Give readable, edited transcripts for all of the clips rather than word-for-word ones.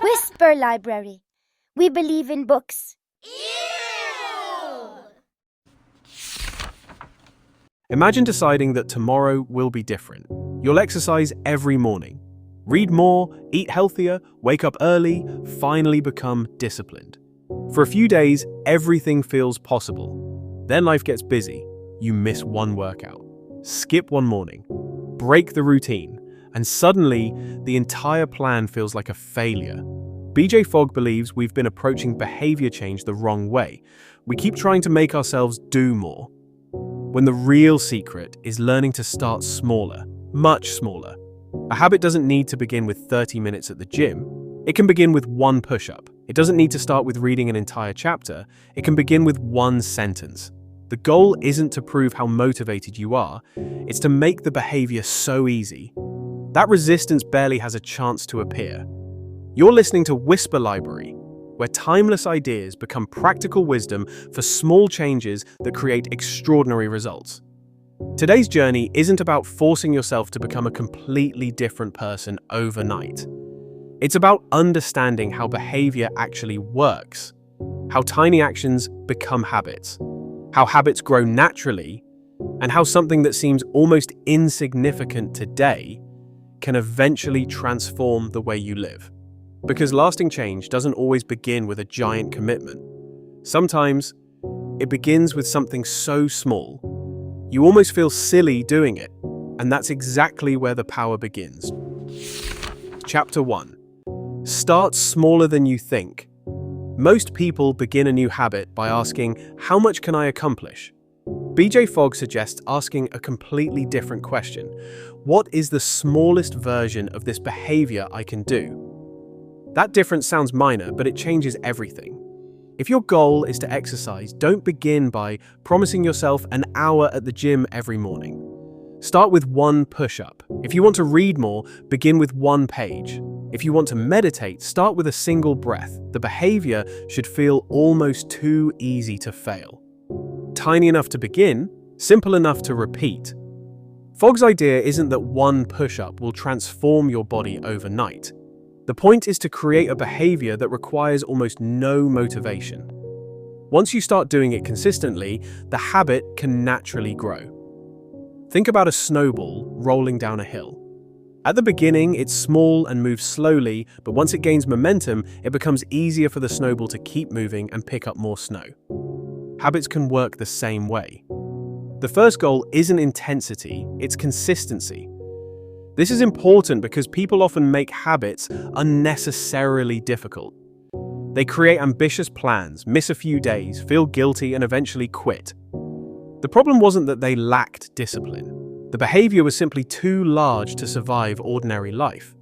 Whisper Library. We believe in books. Imagine deciding that tomorrow will be different. You'll exercise every morning, read more, eat healthier, wake up early, finally become disciplined. For a few days, everything feels possible. Then life gets busy. You miss one workout, skip one morning, break the routine, and suddenly the entire plan feels like a failure. BJ Fogg believes we've been approaching behavior change the wrong way. We keep trying to make ourselves do more, when the real secret is learning to start smaller, much smaller. A habit doesn't need to begin with 30 minutes at the gym. It can begin with one push-up. It doesn't need to start with reading an entire chapter. It can begin with one sentence. The goal isn't to prove how motivated you are. It's to make the behavior so easy. That resistance barely has a chance to appear. You're listening to Whisper Library, where timeless ideas become practical wisdom for small changes that create extraordinary results. Today's journey isn't about forcing yourself to become a completely different person overnight. It's about understanding how behavior actually works, how tiny actions become habits, how habits grow naturally, and how something that seems almost insignificant today can eventually transform the way you live. Because lasting change doesn't always begin with a giant commitment. Sometimes it begins with something so small, you almost feel silly doing it, and that's exactly where the power begins. Chapter 1. Start smaller than you think. Most people begin a new habit by asking, how much can I accomplish? BJ Fogg suggests asking a completely different question. What is the smallest version of this behavior I can do? That difference sounds minor, but it changes everything. If your goal is to exercise, don't begin by promising yourself an hour at the gym every morning. Start with one push-up. If you want to read more, begin with one page. If you want to meditate, start with a single breath. The behavior should feel almost too easy to fail. Tiny enough to begin, simple enough to repeat. Fogg's idea isn't that one push-up will transform your body overnight. The point is to create a behavior that requires almost no motivation. Once you start doing it consistently, the habit can naturally grow. Think about a snowball rolling down a hill. At the beginning, it's small and moves slowly, but once it gains momentum, it becomes easier for the snowball to keep moving and pick up more snow. Habits can work the same way. The first goal isn't intensity, it's consistency. This is important because people often make habits unnecessarily difficult. They create ambitious plans, miss a few days, feel guilty, and eventually quit. The problem wasn't that they lacked discipline. The behavior was simply too large to survive ordinary life.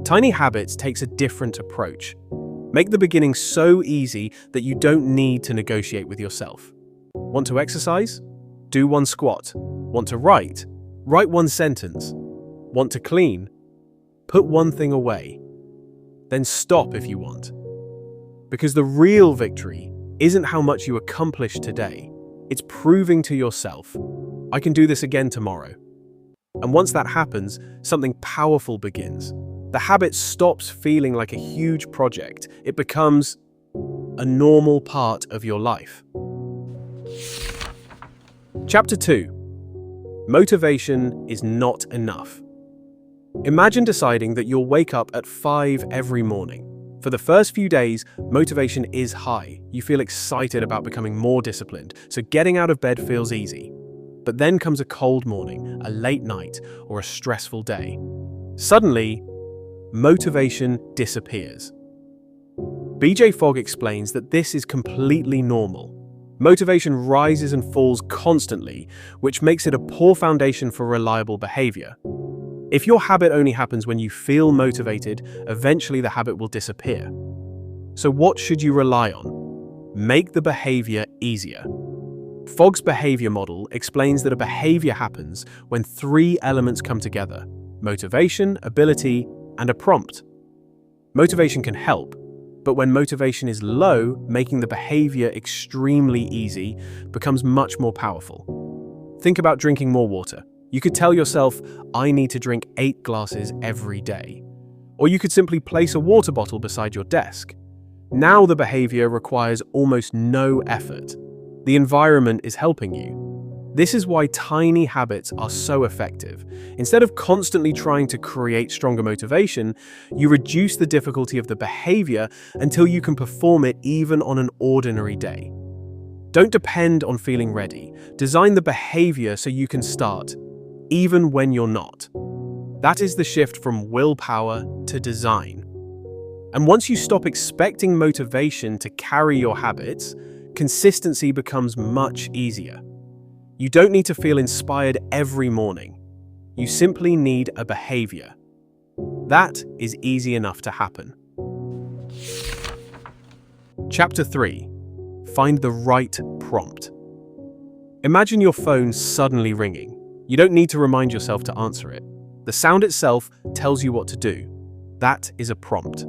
Tiny Habits takes a different approach. Make the beginning so easy that you don't need to negotiate with yourself. Want to exercise? Do one squat. Want to write? Write one sentence. Want to clean? Put one thing away. Then stop if you want. Because the real victory isn't how much you accomplish today. It's proving to yourself, I can do this again tomorrow. And once that happens, something powerful begins. The habit stops feeling like a huge project. It becomes a normal part of your life. Chapter 2. Motivation is not enough. Imagine deciding that you'll wake up at 5 every morning. For the first few days, motivation is high. You feel excited about becoming more disciplined, so getting out of bed feels easy. But then comes a cold morning, a late night, or a stressful day. Suddenly, motivation disappears. BJ Fogg explains that this is completely normal. Motivation rises and falls constantly, which makes it a poor foundation for reliable behavior. If your habit only happens when you feel motivated, eventually the habit will disappear. So what should you rely on? Make the behavior easier. Fogg's behavior model explains that a behavior happens when 3 elements come together: motivation, ability, and a prompt. Motivation can help, but when motivation is low, making the behavior extremely easy becomes much more powerful. Think about drinking more water. You could tell yourself, I need to drink 8 glasses every day. Or you could simply place a water bottle beside your desk. Now the behavior requires almost no effort. The environment is helping you. This is why tiny habits are so effective. Instead of constantly trying to create stronger motivation, you reduce the difficulty of the behavior until you can perform it even on an ordinary day. Don't depend on feeling ready. Design the behavior so you can start, even when you're not. That is the shift from willpower to design. And once you stop expecting motivation to carry your habits, consistency becomes much easier. You don't need to feel inspired every morning. You simply need a behavior. That is easy enough to happen. Chapter 3. Find the right prompt. Imagine your phone suddenly ringing. You don't need to remind yourself to answer it. The sound itself tells you what to do. That is a prompt.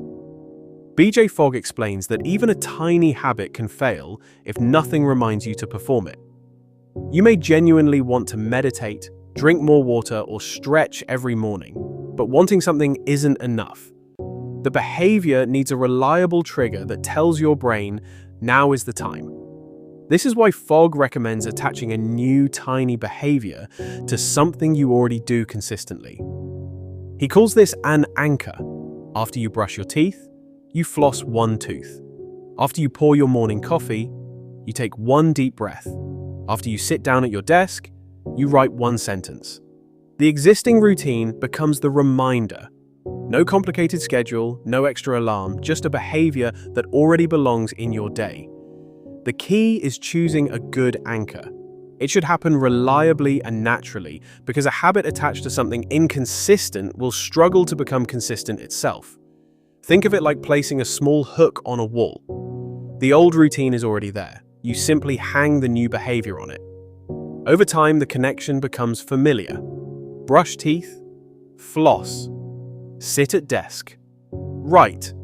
BJ Fogg explains that even a tiny habit can fail if nothing reminds you to perform it. You may genuinely want to meditate, drink more water, or stretch every morning, but wanting something isn't enough. The behavior needs a reliable trigger that tells your brain, now is the time. This is why Fogg recommends attaching a new tiny behavior to something you already do consistently. He calls this an anchor. After you brush your teeth, you floss one tooth. After you pour your morning coffee, you take one deep breath. After you sit down at your desk, you write one sentence. The existing routine becomes the reminder. No complicated schedule, no extra alarm, just a behavior that already belongs in your day. The key is choosing a good anchor. It should happen reliably and naturally, because a habit attached to something inconsistent will struggle to become consistent itself. Think of it like placing a small hook on a wall. The old routine is already there. You simply hang the new behavior on it. Over time, the connection becomes familiar. Brush teeth, floss, sit at desk, write,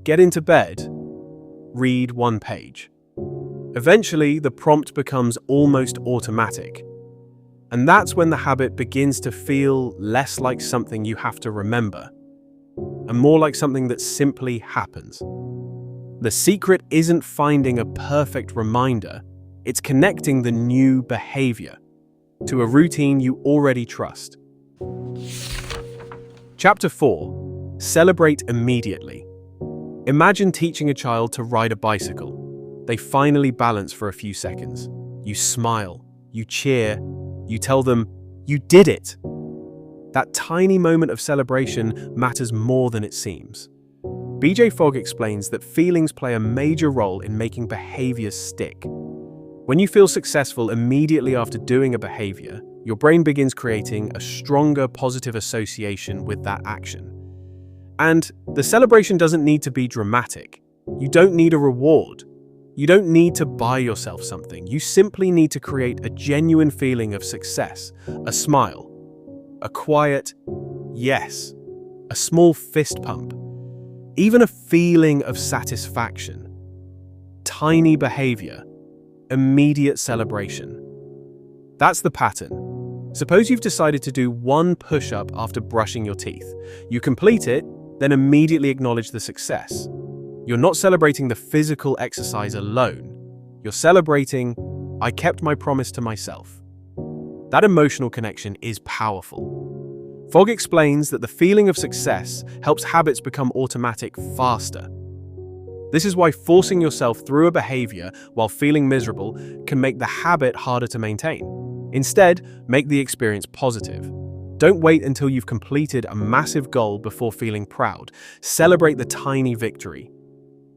get into bed, read one page. Eventually, the prompt becomes almost automatic. And that's when the habit begins to feel less like something you have to remember, and more like something that simply happens. The secret isn't finding a perfect reminder, it's connecting the new behavior to a routine you already trust. Chapter 4. Celebrate immediately. Imagine teaching a child to ride a bicycle. They finally balance for a few seconds. You smile, you cheer, you tell them, you did it. That tiny moment of celebration matters more than it seems. BJ Fogg explains that feelings play a major role in making behaviors stick. When you feel successful immediately after doing a behavior, your brain begins creating a stronger positive association with that action. And the celebration doesn't need to be dramatic. You don't need a reward. You don't need to buy yourself something. You simply need to create a genuine feeling of success, a smile, a quiet yes, a small fist pump, even a feeling of satisfaction. Tiny behavior, immediate celebration. That's the pattern. Suppose you've decided to do one push-up after brushing your teeth. You complete it, then immediately acknowledge the success. You're not celebrating the physical exercise alone. You're celebrating, I kept my promise to myself. That emotional connection is powerful. Fogg explains that the feeling of success helps habits become automatic faster. This is why forcing yourself through a behavior while feeling miserable can make the habit harder to maintain. Instead, make the experience positive. Don't wait until you've completed a massive goal before feeling proud. Celebrate the tiny victory.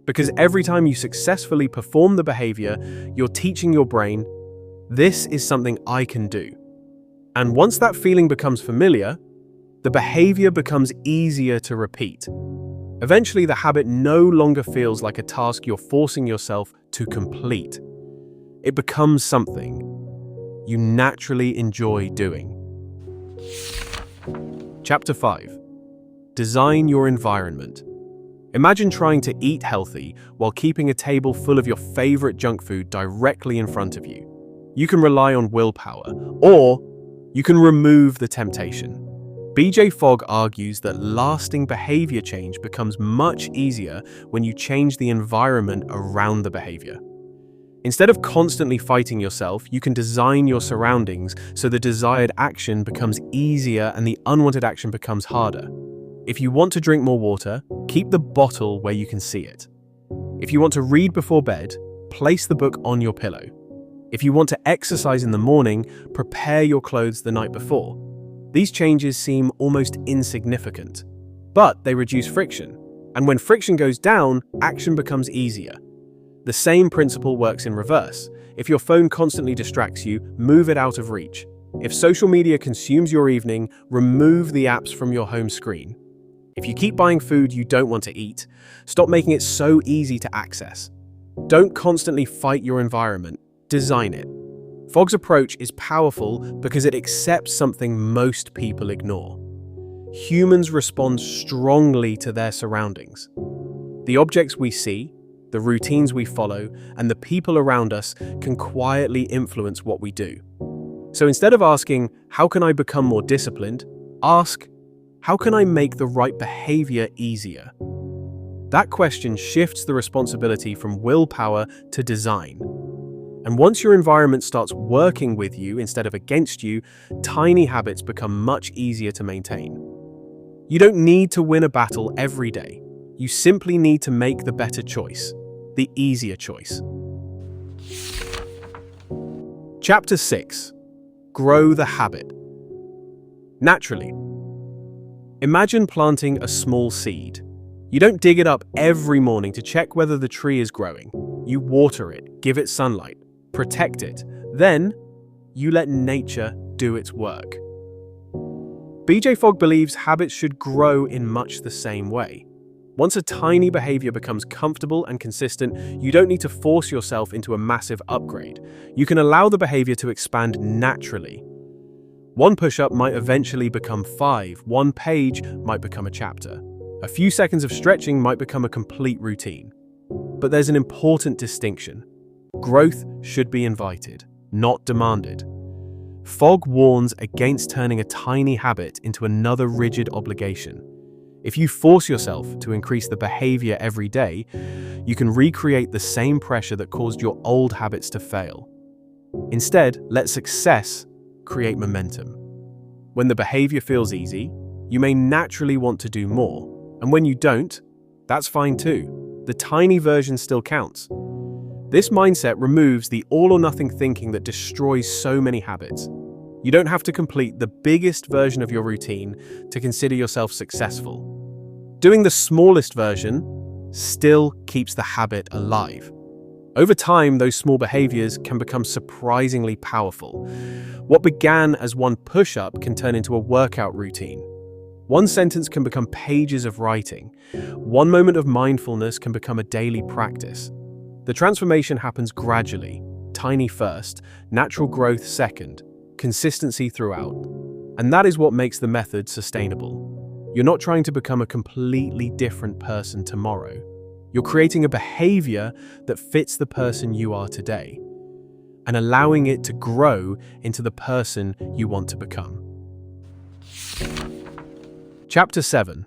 Because every time you successfully perform the behavior, you're teaching your brain, this is something I can do. And once that feeling becomes familiar, the behavior becomes easier to repeat. Eventually, the habit no longer feels like a task you're forcing yourself to complete. It becomes something you naturally enjoy doing. Chapter 5. Design your environment. Imagine trying to eat healthy while keeping a table full of your favorite junk food directly in front of you. You can rely on willpower, or You can remove the temptation. BJ Fogg argues that lasting behavior change becomes much easier when you change the environment around the behavior. Instead of constantly fighting yourself, you can design your surroundings so the desired action becomes easier and the unwanted action becomes harder. If you want to drink more water, keep the bottle where you can see it. If you want to read before bed, place the book on your pillow. If you want to exercise in the morning, prepare your clothes the night before. These changes seem almost insignificant, but they reduce friction. And when friction goes down, action becomes easier. The same principle works in reverse. If your phone constantly distracts you, move it out of reach. If social media consumes your evening, remove the apps from your home screen. If you keep buying food you don't want to eat, stop making it so easy to access. Don't constantly fight your environment, design it. Fogg's approach is powerful because it accepts something most people ignore. Humans respond strongly to their surroundings. The objects we see, the routines we follow, and the people around us can quietly influence what we do. So instead of asking, how can I become more disciplined? Ask, how can I make the right behavior easier? That question shifts the responsibility from willpower to design. And once your environment starts working with you instead of against you, tiny habits become much easier to maintain. You don't need to win a battle every day. You simply need to make the better choice, the easier choice. Chapter 6. Grow the habit. Naturally. Imagine planting a small seed. You don't dig it up every morning to check whether the tree is growing. You water it, give it sunlight, protect it. Then, you let nature do its work. BJ Fogg believes habits should grow in much the same way. Once a tiny behavior becomes comfortable and consistent, you don't need to force yourself into a massive upgrade. You can allow the behavior to expand naturally. One push-up might eventually become 5, one page might become a chapter. A few seconds of stretching might become a complete routine. But there's an important distinction. Growth should be invited, not demanded. Fogg warns against turning a tiny habit into another rigid obligation. If you force yourself to increase the behavior every day, you can recreate the same pressure that caused your old habits to fail. Instead, let success create momentum. When the behavior feels easy, you may naturally want to do more. And when you don't, that's fine too. The tiny version still counts. This mindset removes the all-or-nothing thinking that destroys so many habits. You don't have to complete the biggest version of your routine to consider yourself successful. Doing the smallest version still keeps the habit alive. Over time, those small behaviors can become surprisingly powerful. What began as one push-up can turn into a workout routine. One sentence can become pages of writing. One moment of mindfulness can become a daily practice. The transformation happens gradually, tiny first, natural growth second, consistency throughout. And that is what makes the method sustainable. You're not trying to become a completely different person tomorrow. You're creating a behavior that fits the person you are today and allowing it to grow into the person you want to become. Chapter 7.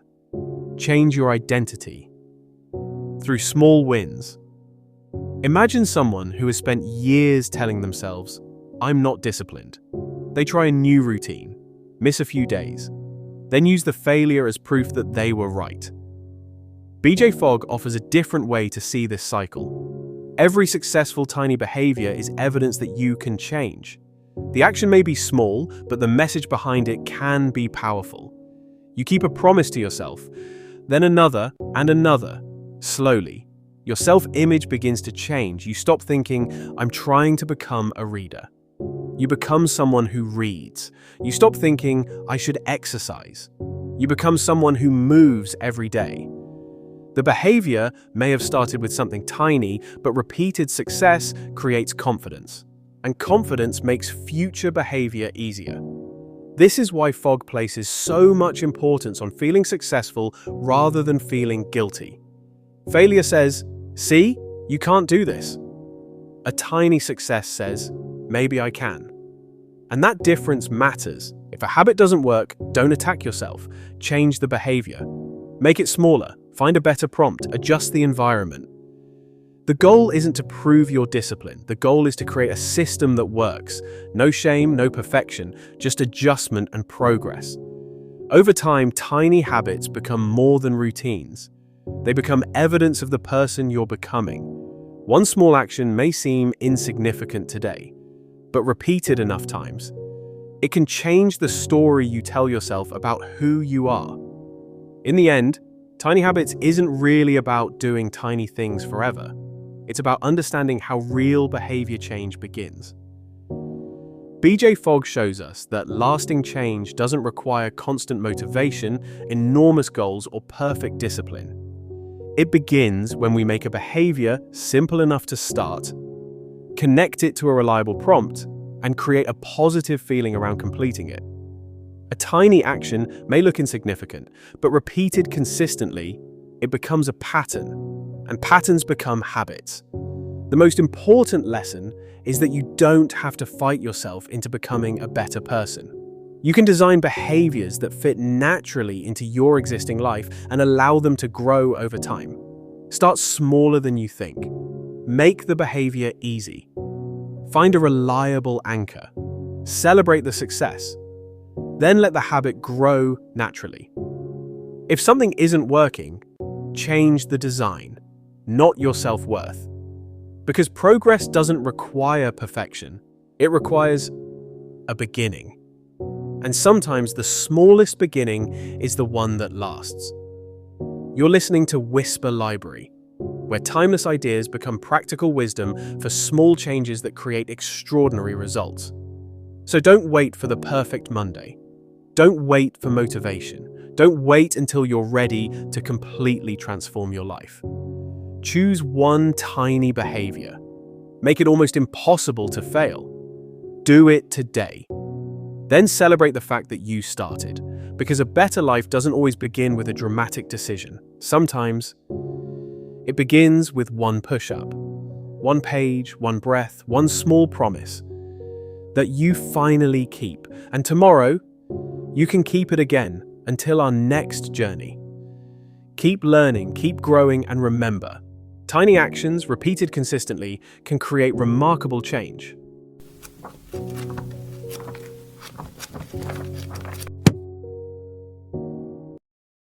Change your identity. Through small wins. Imagine someone who has spent years telling themselves, "I'm not disciplined." They try a new routine, miss a few days, then use the failure as proof that they were right. BJ Fogg offers a different way to see this cycle. Every successful tiny behavior is evidence that you can change. The action may be small, but the message behind it can be powerful. You keep a promise to yourself, then another and another. Slowly, your self-image begins to change. You stop thinking, "I'm trying to become a reader." You become someone who reads. You stop thinking, "I should exercise." You become someone who moves every day. The behavior may have started with something tiny, but repeated success creates confidence. And confidence makes future behavior easier. This is why Fogg places so much importance on feeling successful rather than feeling guilty. Failure says, "See, you can't do this." A tiny success says, "Maybe I can." And that difference matters. If a habit doesn't work, don't attack yourself. Change the behavior. Make it smaller. Find a better prompt. Adjust the environment. The goal isn't to prove you're disciplined. The goal is to create a system that works. No shame, no perfection, just adjustment and progress. Over time, tiny habits become more than routines. They become evidence of the person you're becoming. One small action may seem insignificant today, but repeated enough times, it can change the story you tell yourself about who you are. In the end, tiny habits isn't really about doing tiny things forever. It's about understanding how real behavior change begins. B.J. Fogg shows us that lasting change doesn't require constant motivation, enormous goals, or perfect discipline. It begins when we make a behavior simple enough to start, connect it to a reliable prompt, and create a positive feeling around completing it. A tiny action may look insignificant, but repeated consistently, it becomes a pattern, and patterns become habits. The most important lesson is that you don't have to fight yourself into becoming a better person. You can design behaviors that fit naturally into your existing life and allow them to grow over time. Start smaller than you think. Make the behavior easy. Find a reliable anchor. Celebrate the success. Then let the habit grow naturally. If something isn't working, change the design, not your self-worth. Because progress doesn't require perfection, it requires a beginning. And sometimes the smallest beginning is the one that lasts. You're listening to Whisper Library, where timeless ideas become practical wisdom for small changes that create extraordinary results. So don't wait for the perfect Monday. Don't wait for motivation. Don't wait until you're ready to completely transform your life. Choose one tiny behavior. Make it almost impossible to fail. Do it today. Then celebrate the fact that you started, because a better life doesn't always begin with a dramatic decision. Sometimes, it begins with one push-up, one page, one breath, one small promise that you finally keep. And tomorrow, you can keep it again until our next journey. Keep learning, keep growing, and remember, tiny actions, repeated consistently, can create remarkable change.